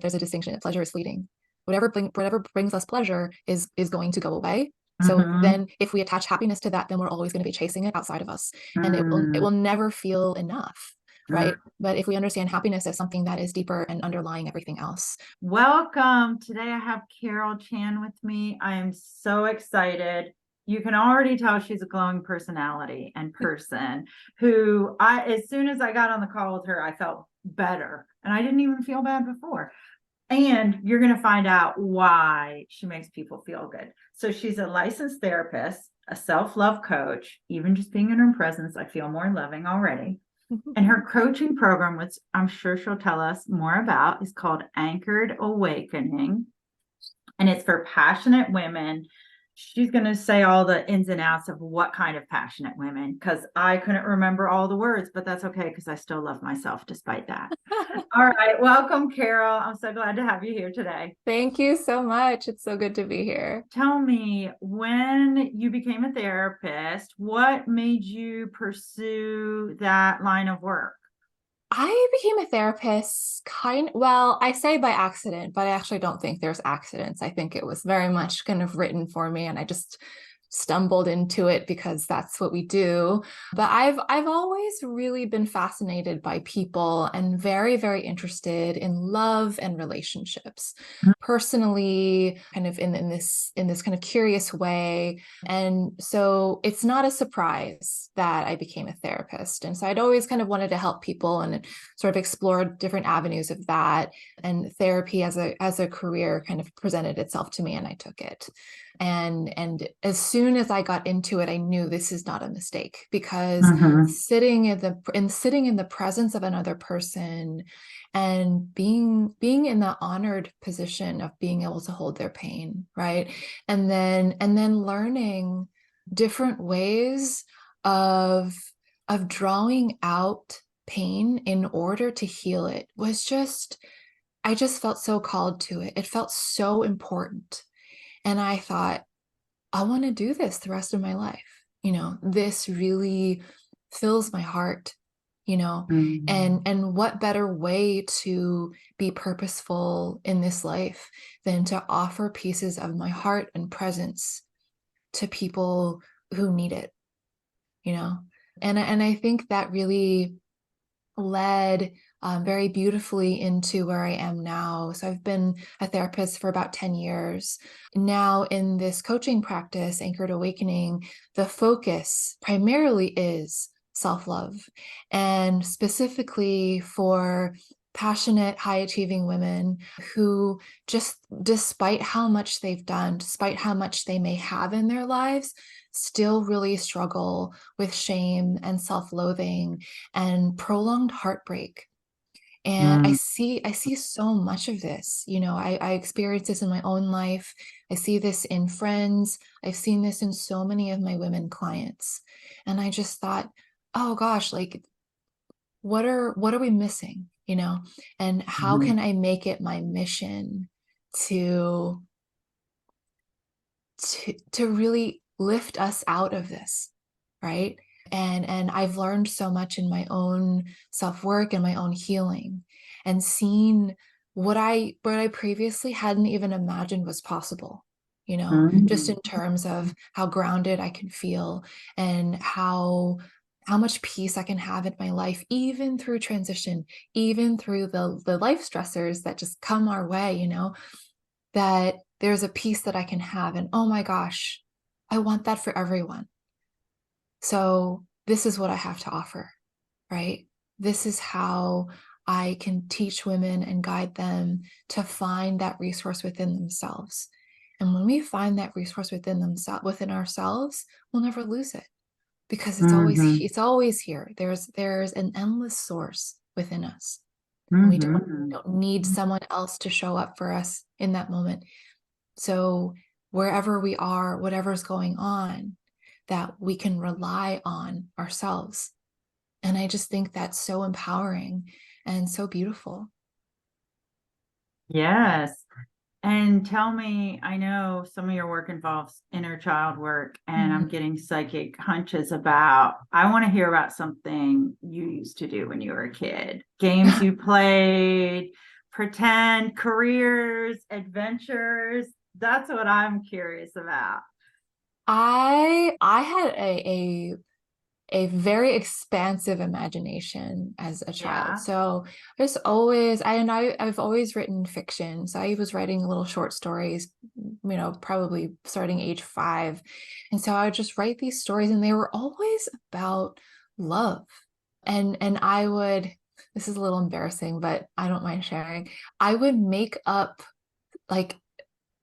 there's a distinction that pleasure is fleeting. Whatever brings us pleasure is going to go away. So Mm-hmm. then if we attach happiness to that, then we're always going to be chasing it outside of us. And it Mm-hmm. will never feel enough. Right. But if we understand happiness as something that is deeper and underlying everything else. Welcome. Today I have Karel Chan with me. I am so excited. You can already tell she's a glowing personality and person who as soon as I got on the call with her, I felt better. And I didn't even feel bad before. And you're going to find out why she makes people feel good. So she's a licensed therapist, a self-love coach. Even just being in her presence, I feel more loving already. And her coaching program, which I'm sure she'll tell us more about, is called Anchored Awakening. And it's for passionate women. She's going to say all the ins and outs of what kind of passionate women, because I couldn't remember all the words, but that's okay because I still love myself despite that. All right. Welcome, Karel. I'm so glad to have you here today. Thank you so much. It's so good to be here. Tell me, when you became a therapist, what made you pursue that line of work? I became a therapist well, I say by accident, but I actually don't think there's accidents. I think it was very much kind of written for me and I just stumbled into it because that's what we do. But I've always really been fascinated by people and very, very interested in love and relationships. Personally, kind of in this kind of curious way. And so it's not a surprise that I became a therapist. And so I'd always kind of wanted to help people and sort of explore different avenues of that. And therapy as a career kind of presented itself to me and I took it. And as soon as I got into it, I knew this is not a mistake because Mm-hmm. sitting in the presence of another person and being in the honored position of being able to hold their pain, right? And then learning different ways of drawing out pain in order to heal it was just, I just felt so called to it. It felt so important. And I thought, I want to do this the rest of my life. This really fills my heart, Mm-hmm. and what better way to be purposeful in this life than to offer pieces of my heart and presence to people who need it, you know? And I think that really led very beautifully into where I am now. So I've been a therapist for about 10 years. Now, in this coaching practice, Anchored Awakening, the focus primarily is self-love, and specifically for passionate, high-achieving women who just, despite how much they've done, despite how much they may have in their lives, still really struggle with shame and self-loathing and prolonged heartbreak. And I see so much of this. I experience this in my own life. I see this in friends. I've seen this in so many of my women clients. And I just thought, oh gosh, like what are we missing? And how Mm-hmm. can I make it my mission to to really lift us out of this, right? And I've learned so much in my own self-work and my own healing, and seen what I previously hadn't even imagined was possible, just Mm-hmm. in terms of how grounded I can feel and how much peace I can have in my life, even through transition, even through the life stressors that just come our way, that there's a peace that I can have. And oh my gosh, I want that for everyone. So this is what I have to offer, right? This is how I can teach women and guide them to find that resource within themselves. And when we find that resource within ourselves, we'll never lose it because Mm-hmm. it's always here. There's an endless source within us. And we Mm-hmm. don't need someone else to show up for us in that moment. So wherever we are, whatever's going on, that we can rely on ourselves. And I just think that's so empowering and so beautiful. Yes. And tell me, I know some of your work involves inner child work, and I'm Mm. getting psychic hunches about, I want to hear about something you used to do when you were a kid, games you played, pretend careers, adventures? That's what I'm curious about. I had a very expansive imagination as a child. Yeah. So there's always, I've always written fiction. So I was writing little short stories, probably starting age 5. And so I would just write these stories and they were always about love. And I would, this is a little embarrassing, but I don't mind sharing. I would make up like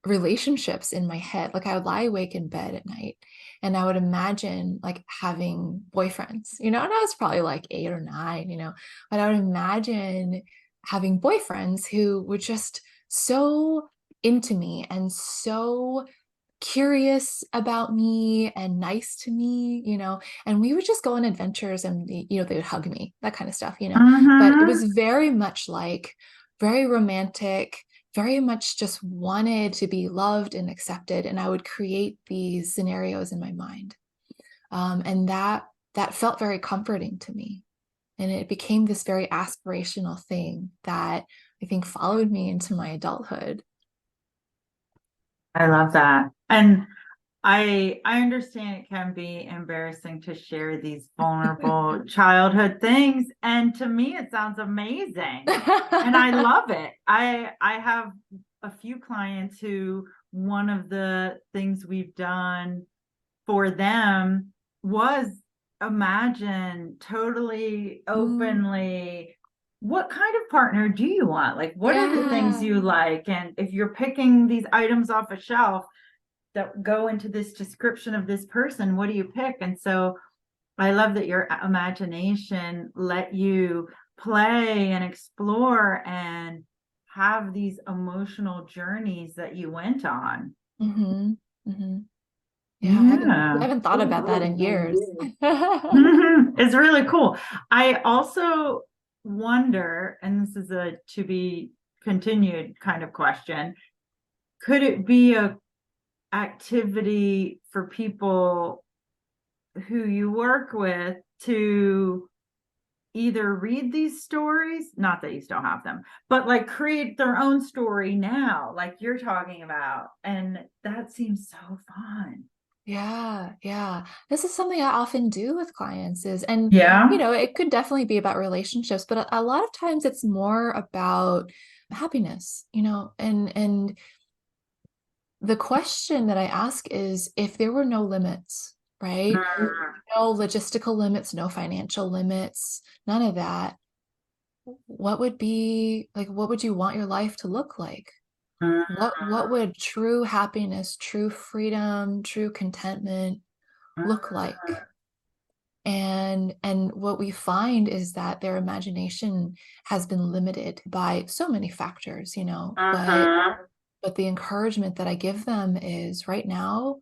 relationships in my head. Like I would lie awake in bed at night and I would imagine like having boyfriends, and I was probably like 8 or 9, but I would imagine having boyfriends who were just so into me and so curious about me and nice to me, and we would just go on adventures and, they would hug me, that kind of stuff. But it was Mm-hmm. very much like very romantic, very much just wanted to be loved and accepted. And I would create these scenarios in my mind. And that felt very comforting to me. And it became this very aspirational thing that I think followed me into my adulthood. I love that. And I understand it can be embarrassing to share these vulnerable childhood things. And to me, it sounds amazing. And I love it. I have a few clients who one of the things we've done for them was imagine totally Mm, openly what kind of partner do you want? Like, what are the things yeah. you like? And if you're picking these items off a shelf that go into this description of this person, what do you pick? And so I love that your imagination let you play and explore and have these emotional journees that you went on. Mm-hmm. Mm-hmm. Yeah, I Yeah. haven't thought about that in years. It's really cool. I also wonder, and this is a to be continued kind of question, could it be a activity for people who you work with to either read these stories, not that you still have them, but like create their own story now, like you're talking about. And that seems so fun. Yeah, yeah. This is something I often do with clients and Yeah. it could definitely be about relationships, but a lot of times it's more about happiness, and the question that I ask is if there were no limits, right? No logistical limits, no financial limits, none of that. What would you want your life to look like? What would true happiness, true freedom, true contentment look like? And what we find is that their imagination has been limited by so many factors, but the encouragement that I give them is right now,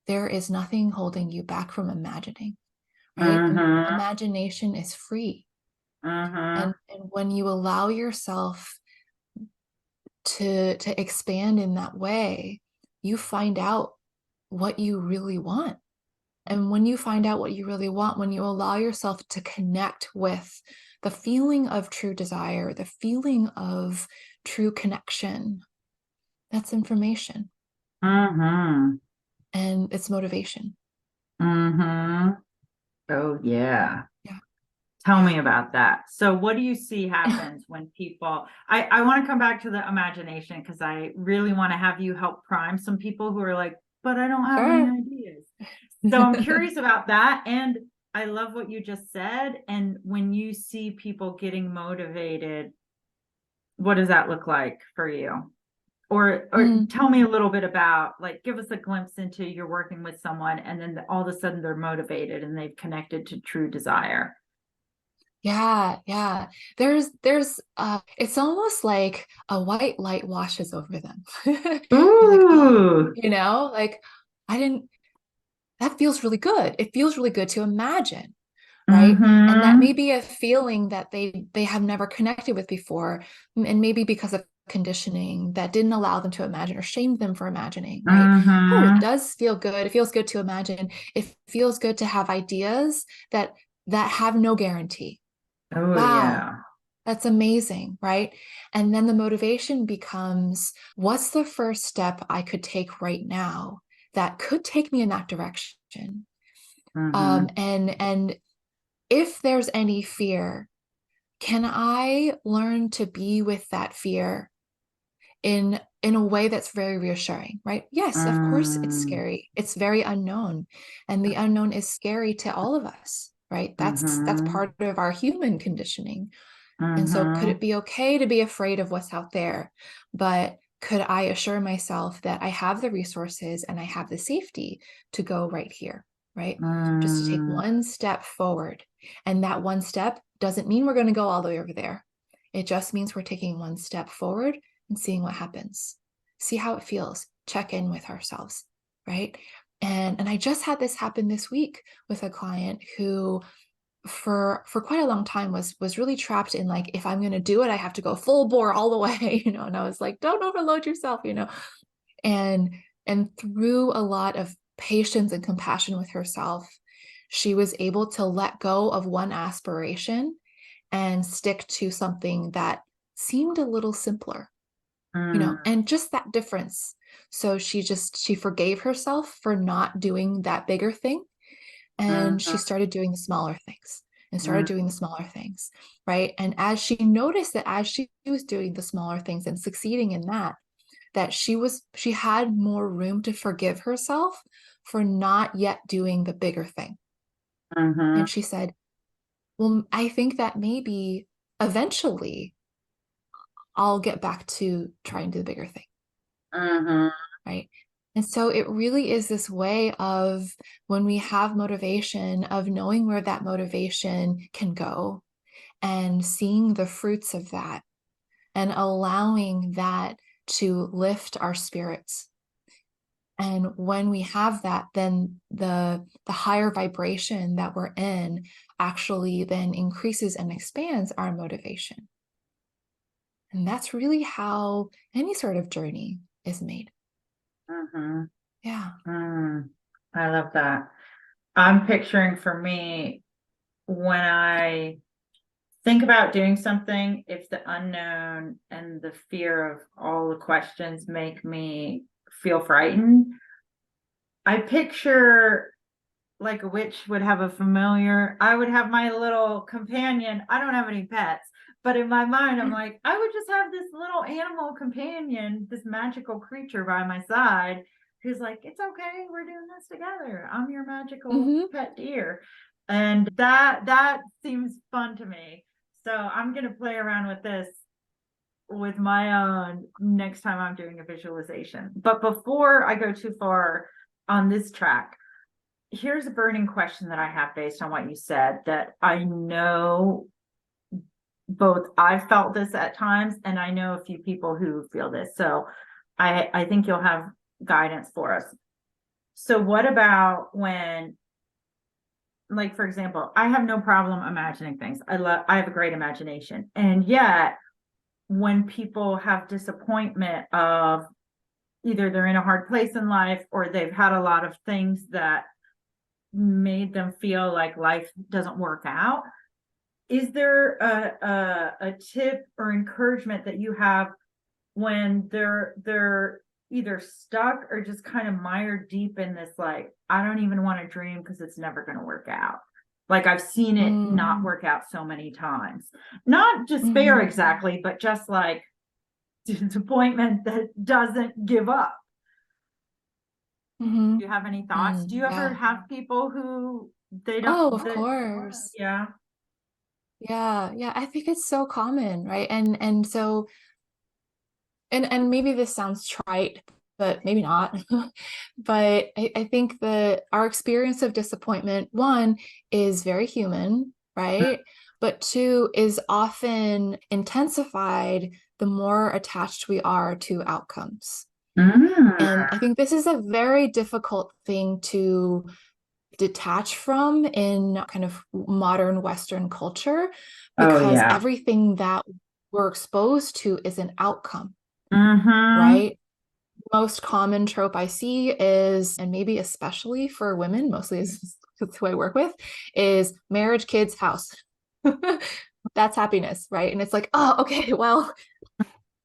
there is nothing holding you back from imagining, right? Imagination is free. And when you allow yourself to expand in that way, you find out what you really want. And when you find out what you really want, when you allow yourself to connect with the feeling of true desire, the feeling of true connection, that's information Mm-hmm. and it's motivation. Mm-hmm. Oh, yeah. Yeah. Tell Yeah. me about that. So, what do you see happens when people? I want to come back to the imagination because I really want to have you help prime some people who are like, but I don't have any Sure. ideas. So, I'm curious about that. And I love what you just said. And when you see people getting motivated, what does that look like for you? Or Mm, tell me a little bit about like give us a glimpse into you're working with someone and then all of a sudden they're motivated and they've connected to true desire. yeah, yeah. There's it's almost like a white light washes over them. You're like, oh, Ooh. like I didn't that feels really good. It feels really good to imagine, right? And that may Mm-hmm. be a feeling that they have never connected with before, and maybe because of conditioning that didn't allow them to imagine or shamed them for imagining, right? Oh, it Mm-hmm. does feel good. It feels good to imagine. It feels good to have ideas that have no guarantee. Oh Wow, yeah. That's amazing, right? And then the motivation becomes, what's the first step I could take right now that could take me in that direction? Mm-hmm. And if there's any fear, can I learn to be with that fear in a way that's very reassuring, right? Yes, of course it's Mm, scary. It's very unknown, and the unknown is scary to all of us, right? That's mm-hmm. part of our human conditioning. And so could Mm-hmm. it be okay to be afraid of what's out there? But could I assure myself that I have the resources and I have the safety to go right here, right? Just to take Mm, one step forward. And that one step doesn't mean we're going to go all the way over there. It just means we're taking one step forward and seeing what happens. See how it feels. Check in with ourselves, right? And I just had this happen this week with a client who for quite a long time was really trapped in like, if I'm going to do it, I have to go full bore all the way, and I was like, don't overload yourself, and through a lot of patience and compassion with herself, she was able to let go of one aspiration and stick to something that seemed a little simpler, mm, and just that difference. So she forgave herself for not doing that bigger thing, and she mm, started doing the smaller things and started mm, doing the smaller things, right? And as she noticed that as she was doing the smaller things and succeeding in that, she had more room to forgive herself for not yet doing the bigger thing. mm, And she said, well, I think that maybe eventually I'll get back to trying to do the bigger thing, mm, right? And so it really is this way of, when we have motivation, of knowing where that motivation can go and seeing the fruits of that and allowing that to lift our spirits. And when we have that, then the higher vibration that we're in actually then increases and expands our motivation. And that's really how any sort of journey is made. mm, Yeah. mm. I love that. I'm picturing for me when I think about doing something, if the unknown and the fear of all the questions make me feel frightened, I picture like a witch would have a familiar. I would have my little companion. I don't have any pets, but in my mind, I'm like, I would just have this little animal companion, this magical creature by my side who's like, it's okay, we're doing this together. I'm your magical Mm-hmm. pet deer. And that seems fun to me. So I'm gonna play around with this with my own next time I'm doing a visualization. But before I go too far on this track, here's a burning question that I have based on what you said, that I know both I've felt this at times and I know a few people who feel this. So I think you'll have guidance for us. So what about when, like for example, I have no problem imagining things. I have a great imagination. And yet when people have disappointment of either they're in a hard place in life or they've had a lot of things that made them feel like life doesn't work out, is there a tip or encouragement that you have when they're either stuck or just kind of mired deep in this, like, I don't even want to dream because it's never going to work out? Like, I've seen it not Mm-hmm. work out so many times. Not despair Mm-hmm. exactly, but just like disappointment that doesn't give up. Mm-hmm. Do you have any thoughts? Do you ever Yeah. have people who they Oh, don't of that course. yeah. Yeah, yeah. I think it's so common, right? And so, and maybe this sounds trite, but maybe not. But I think that our experience of disappointment, one, is very human, right? But two, is often intensified the more attached we are to outcomes. Mm. And I think this is a very difficult thing to detach from in kind of modern Western culture, Oh because yeah. everything that we're exposed to is an outcome, Mm-hmm. right? Most common trope I see is, and maybe especially for women, mostly is who I work with, is marriage, kids, house. That's happiness, right? And it's like, oh, okay, well,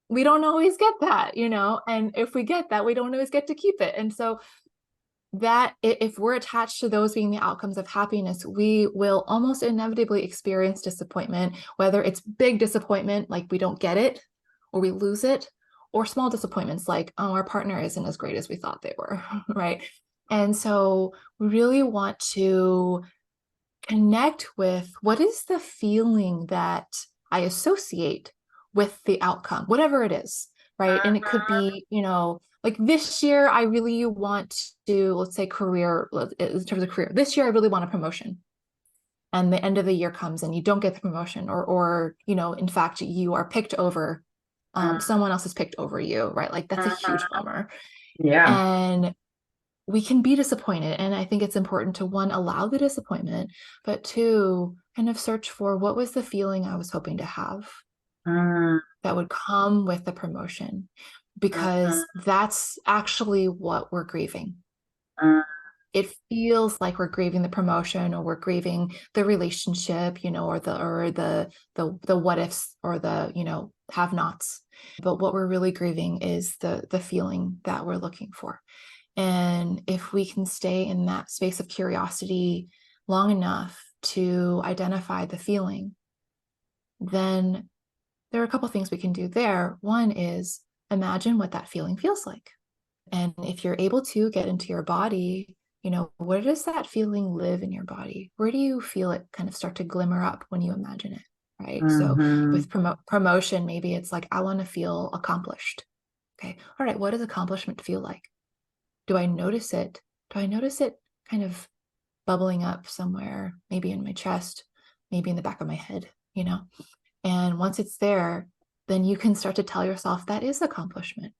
we don't always get that, and if we get that, we don't always get to keep it. And so that if we're attached to those being the outcomes of happiness, we will almost inevitably experience disappointment, whether it's big disappointment, like we don't get it or we lose it, or small disappointments like, oh, our partner isn't as great as we thought they were, right? And so we really want to connect with what is the feeling that I associate with the outcome, whatever it is, right? And it could be, like this year, I really want to, let's say, career, in terms of career, this year, I really want a promotion. And the end of the year comes and you don't get the promotion, or in fact, you are picked over, someone else is picked over you, right? Like that's a huge bummer. Yeah. And we can be disappointed. And I think it's important to, one, allow the disappointment, but two, kind of search for what was the feeling I was hoping to have Mm, that would come with the promotion, mhm, because that's actually what we're grieving. mm, It feels like we're grieving the promotion, or we're grieving the relationship, or the what ifs, or the have nots. But what we're really grieving is the feeling that we're looking for. And if we can stay in that space of curiosity long enough to identify the feeling, then there are a couple of things we can do there. One is imagine what that feeling feels like. And if you're able to get into your body, where does that feeling live in your body? Where do you feel it kind of start to glimmer up when you imagine it? Right. So mhm, with promotion, maybe it's like, I want to feel accomplished. Okay. All right. What does accomplishment feel like? Do I notice it? Do I notice it kind of bubbling up somewhere, maybe in my chest, maybe in the back of my head? And once it's there, then you can start to tell yourself that is accomplishment.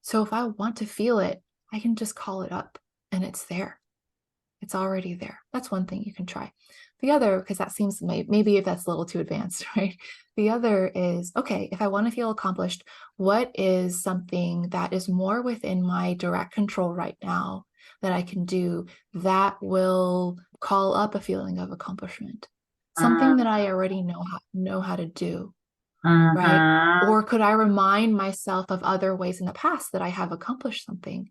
So if I want to feel it, I can just call it up and it's there. It's already there. That's one thing you can try. The other, because that seems maybe if that's a little too advanced, right? The other is, okay, if I want to feel accomplished, what is something that is more within my direct control right now that I can do that will call up a feeling of accomplishment? Something that I already know how to do, right? mhm, Or could I remind myself of other ways in the past that I have accomplished something?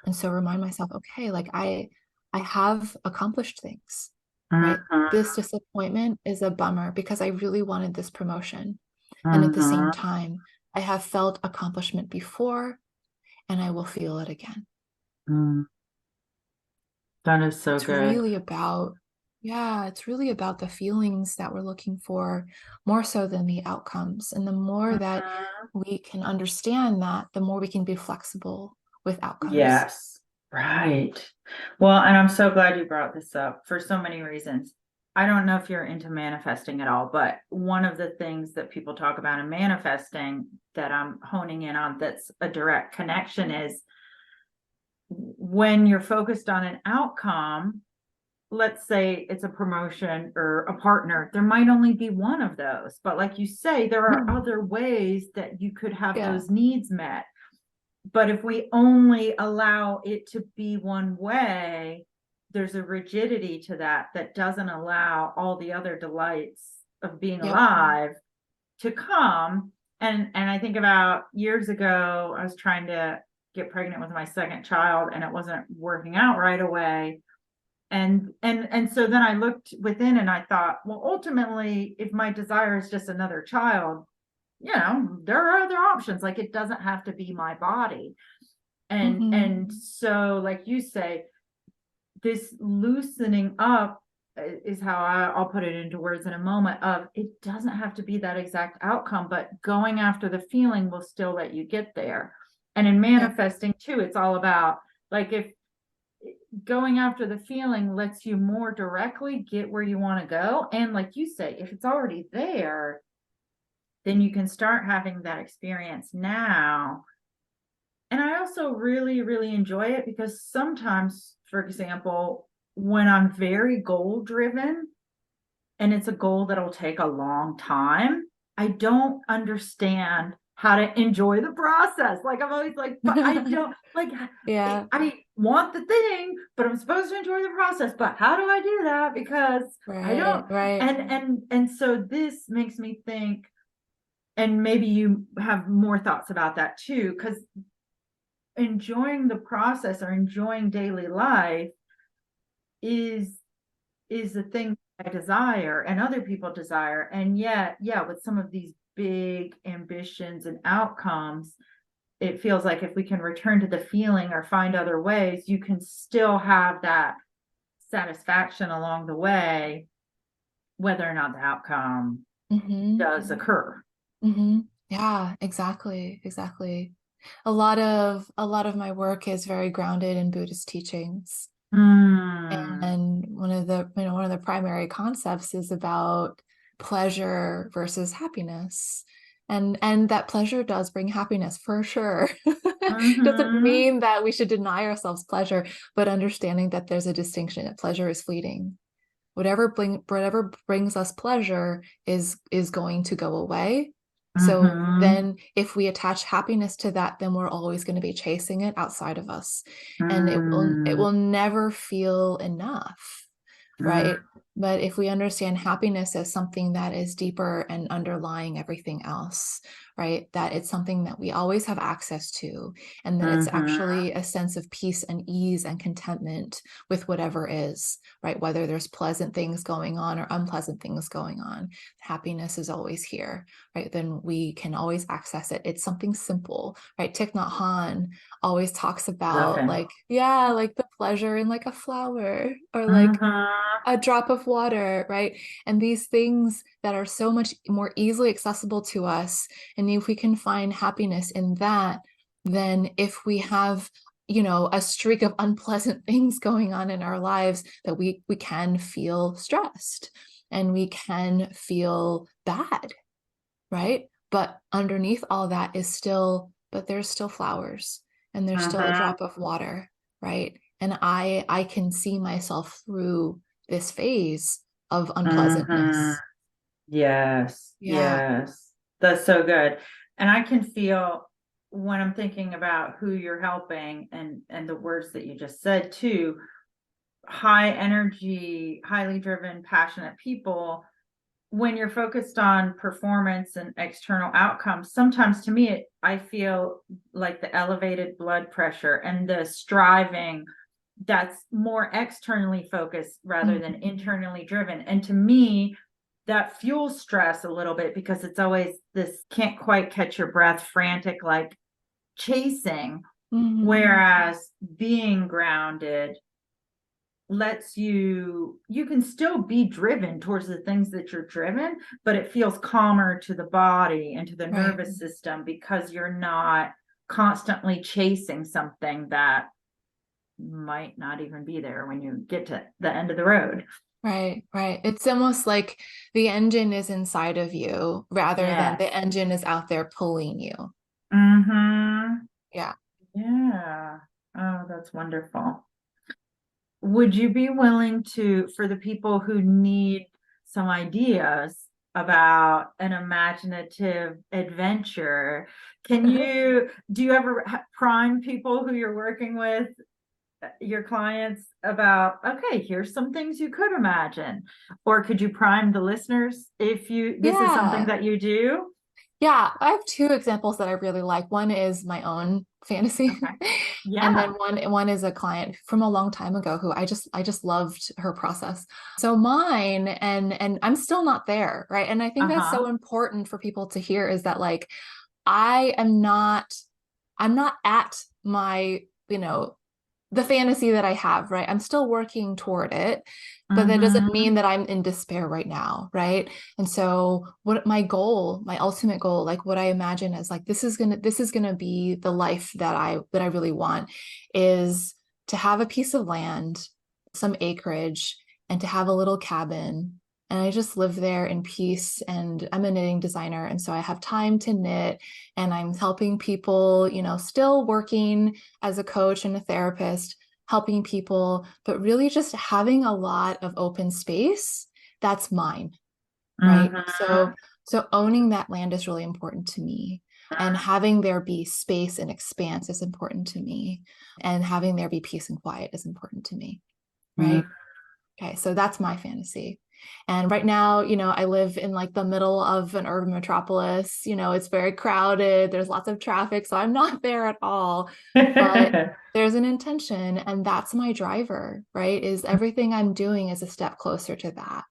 And so remind myself, okay, like I have accomplished things, right? mhm, This disappointment is a bummer because I really wanted this promotion. And at the same mhm, time, I have felt accomplishment before and I will feel it again. mm. That is so It's good. really about, yeah, it's really about the feelings that we're looking for more so than the outcomes. And the more that Mhm. we can understand that, the more we can be flexible with outcomes. Yes, right. Well, and I'm so glad you brought this up for so many reasons. I don't know if you're into manifesting at all, but one of the things that people talk about in manifesting that I'm honing in on that's a direct connection is when you're focused on an outcome, let's say it's a promotion or a partner, there might only be one of those. But like you say, there are other ways that you could have Yeah. those needs met. But if we only allow it to be one way, there's a rigidity to that that doesn't allow all the other delights of being Yep. alive to come. And I think about years ago, I was trying to get pregnant with my second child and it wasn't working out right away. And so then I looked within and I thought, well, ultimately, if my desire is just another child, there are other options. Like it doesn't have to be my body. And Mm-hmm. so, like you say, this loosening up is how I'll put it into words in a moment of it doesn't have to be that exact outcome, but going after the feeling will still let you get there. And in Yep. manifesting too, it's all about like if going after the feeling lets you more directly get where you want to go. And like you say, if it's already there, then you can start having that experience now. And I also really, really enjoy it because sometimes, for example, when I'm very goal driven and it's a goal that'll take a long time, I don't understand. how to enjoy the process. Like I'm always like, but I don't like Yeah, I want the thing, but I'm supposed to enjoy the process. But how do I do that? Because I right, don't. right. And so this makes me think, and maybe you have more thoughts about that too, because enjoying the process or enjoying daily life is the thing I desire and other people desire. And yet, yeah, with some of these big ambitions and outcomes, it feels like if we can return to the feeling or find other ways, you can still have that satisfaction along the way, whether or not the outcome Mm-hmm. does occur. Mm-hmm. Yeah, exactly, exactly. A lot of my work is very grounded in Buddhist teachings. Mm, And one of the primary concepts is about pleasure versus happiness. And that pleasure does bring happiness for sure. Doesn't mm-hmm, mean that we should deny ourselves pleasure, but understanding that there's a distinction, that pleasure is fleeting. Whatever brings us pleasure is going to go away. So mm-hmm, then if we attach happiness to that, then we're always going to be chasing it outside of us. And it will never feel enough, mm-hmm, right? But if we understand happiness as something that is deeper and underlying everything else, right? That it's something that we always have access to, and that it's mm-hmm, actually a sense of peace and ease and contentment with whatever is, right? Whether there's pleasant things going on or unpleasant things going on, happiness is always here, right? Then we can always access it. It's something simple, right? Thich Nhat Hanh always talks love about, him. like, yeah, like the pleasure in like a flower or like Mm-hmm, a drop of water, right? And these things that are so much more easily accessible to us. And if we can find happiness in that, then if we have, a streak of unpleasant things going on in our lives, that we can feel stressed and we can feel bad, right? But underneath all that is still, but there's still flowers and there's still a mm-hmm, drop of water, right? And I can see myself through this phase of mm-hmm. unpleasantness. Yes, Yeah. yes. That's so good. And I can feel when I'm thinking about who you're helping and the words that you just said too, high energy, highly driven, passionate people, when you're focused on performance and external outcomes, sometimes to me I feel like the elevated blood pressure and the striving that's more externally focused rather than Mhm. internally driven. And to me, that fuels stress a little bit because it's always this can't quite catch your breath, frantic, like chasing. Mhm. Whereas being grounded lets you can still be driven towards the things that you're driven, but it feels calmer to the body and to the Right. nervous system because you're not constantly chasing something that might not even be there when you get to the end of the road. Right, right. It's almost like the engine is inside of you rather than the Yes. engine is out there pulling you. Mm-hmm. Yeah. Yeah. Oh, that's wonderful. Would you be willing to, for the people who need some ideas about an imaginative adventure, do you ever prime people who you're working with, your clients, about, okay, here's some things you could imagine? Or could you prime the listeners if this is something Yeah. that you do? Yeah, I have two examples that I really like. One is my own fantasy, Okay. and then Yeah. one is a client from a long time ago who I just loved her process. So mine, and I'm still not there, right? And I think that's Uh-huh. so important for people to hear, is that, like, I am not I'm not at my, the fantasy that I have, right? I'm still working toward it, but that doesn't Mm-hmm. mean that I'm in despair right now, right? And so what my ultimate goal, like what I imagine as, like, this is gonna be the life that I really want, is to have a piece of land, some acreage, and to have a little cabin. And I just live there in peace. And I'm a knitting designer. And so I have time to knit, and I'm helping people, still working as a coach and a therapist, helping people, but really just having a lot of open space that's mine, right? Mm-hmm. So owning that land is really important to me. And having there be space and expanse is important to me. And having there be peace and quiet is important to me. Mm. Right. Okay, so that's my fantasy. And right now, I live in like the middle of an urban metropolis. It's very crowded. There's lots of traffic, so I'm not there at all. But there's an intention, and that's my driver, right? Is everything I'm doing is a step closer to that.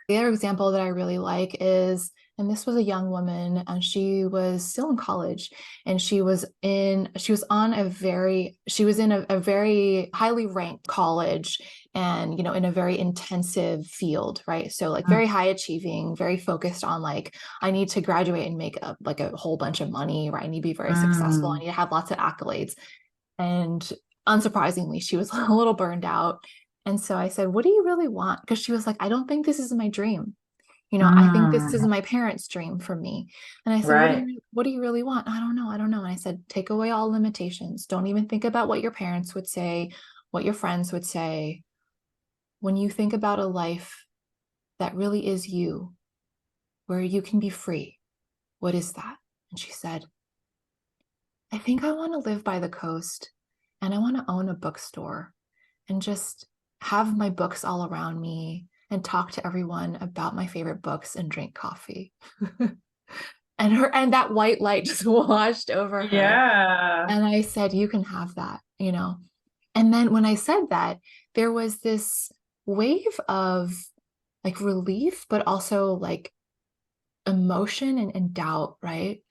The other example that I really like is, and this was a young woman, and she was still in college, and she was in a very highly ranked college, and in a very intensive field, right? So like very high achieving, very focused on like, I need to graduate and make a whole bunch of money, right? I need to be very successful. I Mm. need to have lots of accolades. And unsurprisingly, she was a little burned out. And so I said, what do you really want? Because she was like, I don't think this is my dream. I think this is Mm. my parents' dream for me. And I said, Right. what do you really want? I don't know. I don't know. And I said, take away all limitations. Don't even think about what your parents would say, what your friends would say. When you think about a life that really is you, where you can be free, what is that? And she said, I think I want to live by the coast, and I want to own a bookstore and just have my books all around me and talk to everyone about my favorite books and drink coffee. And that white light just washed over her. Yeah. And I said, you can have that. And then when I said that, there was this wave of like relief, but also like emotion and doubt, right?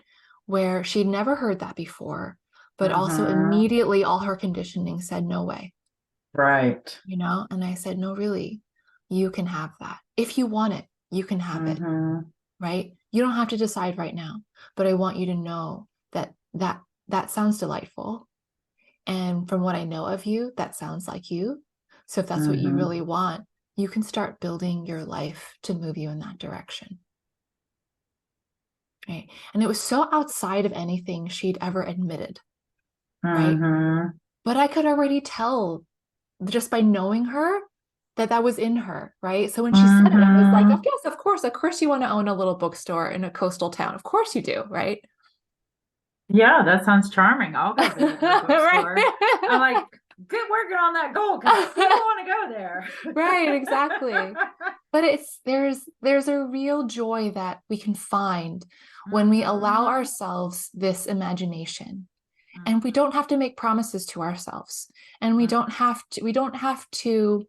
Where she'd never heard that before, but also Mm-hmm. immediately all her conditioning said, no way, Right. And I said, no, really, you can have that. If you want it, you can have it, Mm-hmm. right? You don't have to decide right now, but I want you to know that sounds delightful. And from what I know of you, that sounds like you. So if that's what you Mm-hmm. really want, you can start building your life to move you in that direction. Right. And it was so outside of anything she'd ever admitted. Right. Mm-hmm. But I could already tell just by knowing her that was in her. Right. So when she said it, I was like, Mm-hmm. oh, yes, of course you want to own a little bookstore in a coastal town. Of course you do. Right. Yeah, that sounds charming. I'll go visit her Right. bookstore. I'm like, get working on that goal because people want to go there. Right. Exactly. But there's a real joy that we can find when we allow Mm-hmm. ourselves this imagination. And we don't have to make promises to ourselves, and we don't have to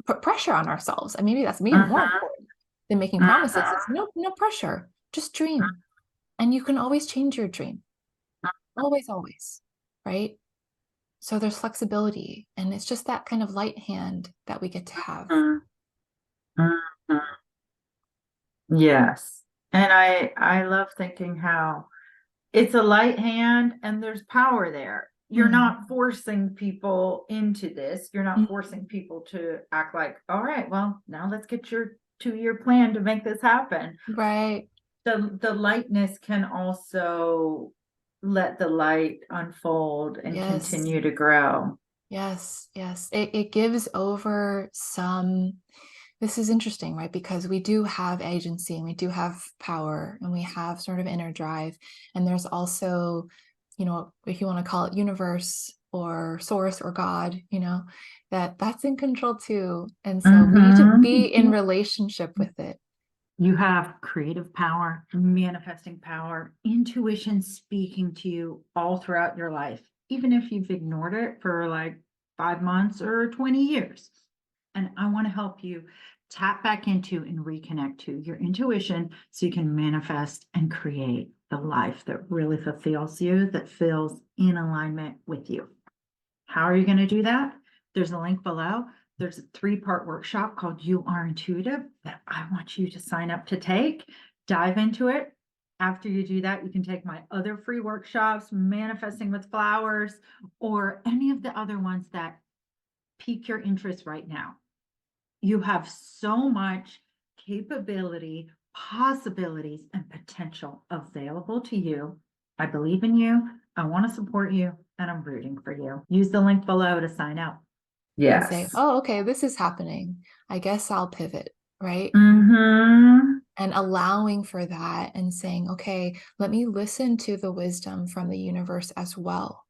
put pressure on ourselves. And maybe that's even more Mm-hmm. important than making promises. It's Mm-hmm. no pressure, just dream. And you can always change your dream, always, right? So there's flexibility, and it's just that kind of light hand that we get to have. Mm-hmm. Yes. And I love thinking how it's a light hand and there's power there. You're Mm. not forcing people into this. You're not Mm. forcing people to act like, all right, well, now let's get your 2-year plan to make this happen. Right. The lightness can also let the light unfold and Yes. continue to grow. Yes. It gives over some. This is interesting, right? Because we do have agency and we do have power and we have sort of inner drive. And there's also, if you want to call it universe or source or God, that's in control too. And so we need to be in Mm-hmm. relationship with it. You have creative power, manifesting power, intuition speaking to you all throughout your life, even if you've ignored it for like 5 months or 20 years. And I want to help you tap back into and reconnect to your intuition so you can manifest and create the life that really fulfills you, that feels in alignment with you. How are you going to do that? There's a link below. There's a 3-part workshop called You Are Intuitive that I want you to sign up to take. Dive into it. After you do that, you can take my other free workshops, Manifesting with Flowers, or any of the other ones that pique your interest right now. You have so much capability, possibilities, and potential available to you. I believe in you. I want to support you, and I'm rooting for you. Use the link below to sign up. And say, Yes. oh, okay, this is happening. I guess I'll pivot, right? Mm-hmm. and allowing for that and saying, okay, let me listen to the wisdom from the universe as well.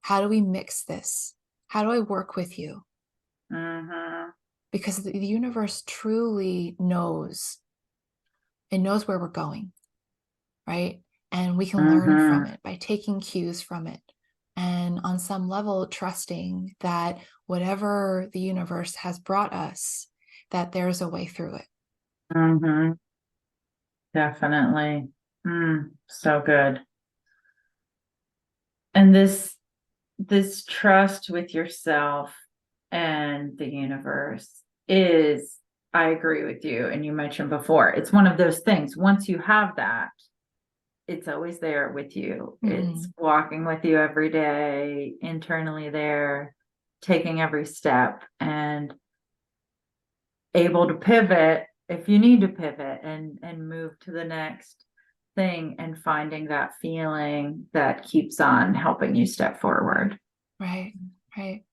How do we mix this? How do I work with you? Mm-hmm. Because the universe truly knows. It knows where we're going, right? And we can learn from Mm-hmm. it by taking cues from it. And on some level, trusting that whatever the universe has brought us, that there's a way through it. Mm-hmm. Definitely. So good. And this trust with yourself and the universe is, I agree with you. And you mentioned before, it's one of those things. Once you have that, it's always there with you. It's walking with you every day, internally there, taking every step and able to pivot if you need to pivot and move to the next thing and finding that feeling that keeps on helping you step forward. Right, right.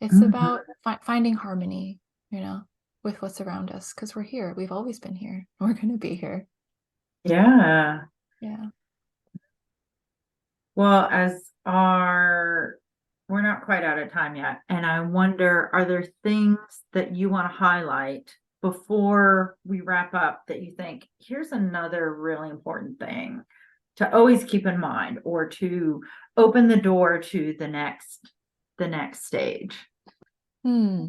It's Mhm. about finding harmony, with what's around us, because we're here. We've always been here. We're going to be here. Yeah. Yeah. Well, we're not quite out of time yet. And I wonder, are there things that you want to highlight before we wrap up that you think, here's another really important thing to always keep in mind or to open the door to the next stage? Hmm.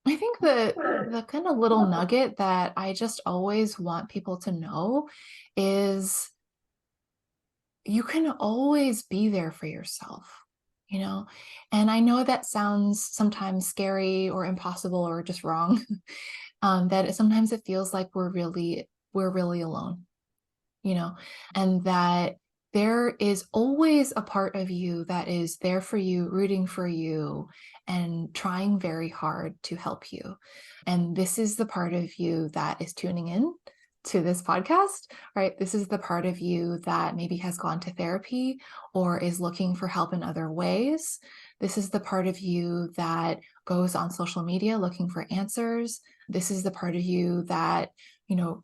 I think the kind of little nugget that I just always want people to know is you can always be there for yourself, you know? And I know that sounds sometimes scary or impossible or just wrong. Sometimes it feels like we're really alone, you know, and that there is always a part of you that is there for you, rooting for you, and trying very hard to help you. And this is the part of you that is tuning in to this podcast, right? This is the part of you that maybe has gone to therapy or is looking for help in other ways. This is the part of you that goes on social media looking for answers. This is the part of you that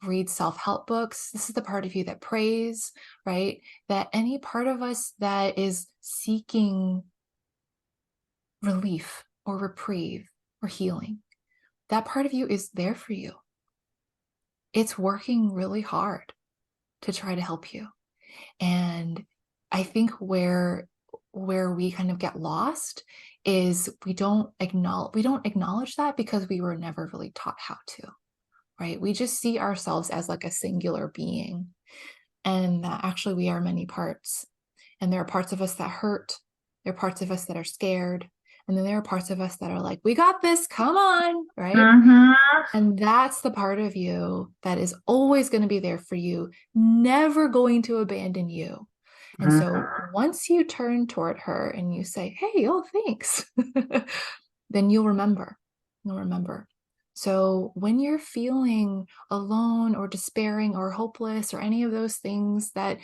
read self-help books. This is the part of you that prays, right? That any part of us that is seeking relief or reprieve or healing, that part of you is there for you. It's working really hard to try to help you. And I think where we kind of get lost is we don't acknowledge that because we were never really taught how to. Right? We just see ourselves as like a singular being, and that actually we are many parts. And there are parts of us that hurt, there are parts of us that are scared, and then there are parts of us that are like, we got this, come on, right? Mm-hmm. And that's the part of you that is always going to be there for you, never going to abandon you. And so once you turn toward her and you say, hey, oh, thanks, then you'll remember. You'll remember. So when you're feeling alone or despairing or hopeless or any of those things that,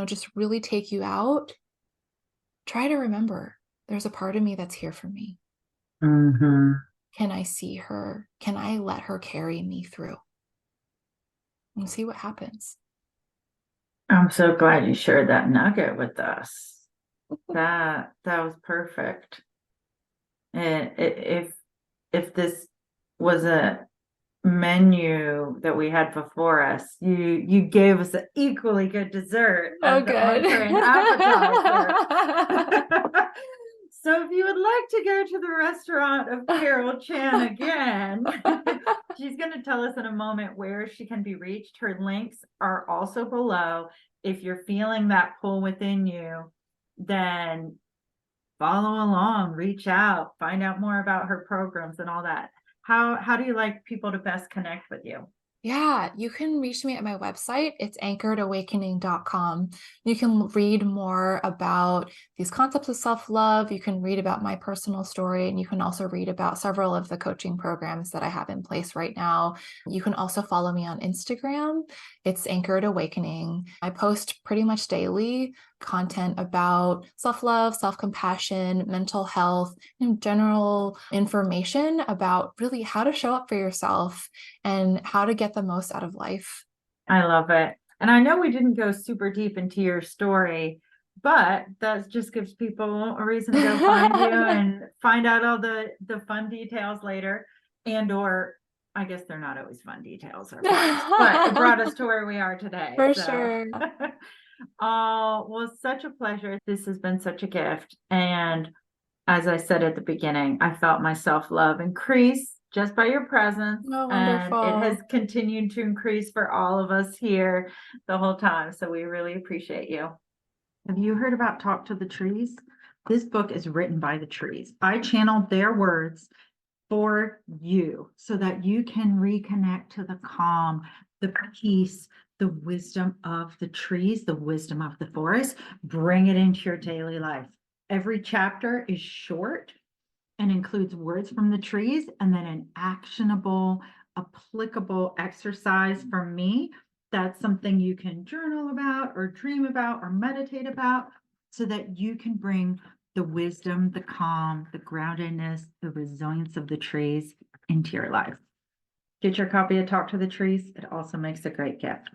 just really take you out, try to remember there's a part of me that's here for me. Mm-hmm. Can I see her? Can I let her carry me through? And see what happens. I'm so glad you shared that nugget with us. That was perfect. And if this was a menu that we had before us, you gave us an equally good dessert Oh, as the good. entree and appetizer. So if you would like to go to the restaurant of Carol Chan again, she's going to tell us in a moment where she can be reached. Her links are also below. If you're feeling that pull within you, then follow along, reach out, find out more about her programs and all that. How do you like people to best connect with you? Yeah, you can reach me at my website. It's anchoredawakening.com. You can read more about these concepts of self-love. You can read about my personal story, and you can also read about several of the coaching programs that I have in place right now. You can also follow me on Instagram. It's Anchored Awakening. I post pretty much daily content about self-love, self-compassion, mental health, and general information about really how to show up for yourself and how to get the most out of life. I love it. And I know we didn't go super deep into your story, but that just gives people a reason to go find you and find out all the fun details later. And or I guess they're not always fun details or but it brought us to where we are today. For So sure. oh, well, such a pleasure. This has been such a gift. And as I said at the beginning, I felt my self-love increase just by your presence. Oh, And it has wonderful. continued to increase for all of us here the whole time. So we really appreciate you. Have you heard about Talk to the Trees? This book is written by the trees. I channeled their words for you so that you can reconnect to the calm, the peace, the wisdom of the trees, the wisdom of the forest. Bring it into your daily life. Every chapter is short and includes words from the trees and then an actionable, applicable exercise from me. That's something you can journal about or dream about or meditate about so that you can bring the wisdom, the calm, the groundedness, the resilience of the trees into your life. Get your copy of Talk to the Trees. It also makes a great gift.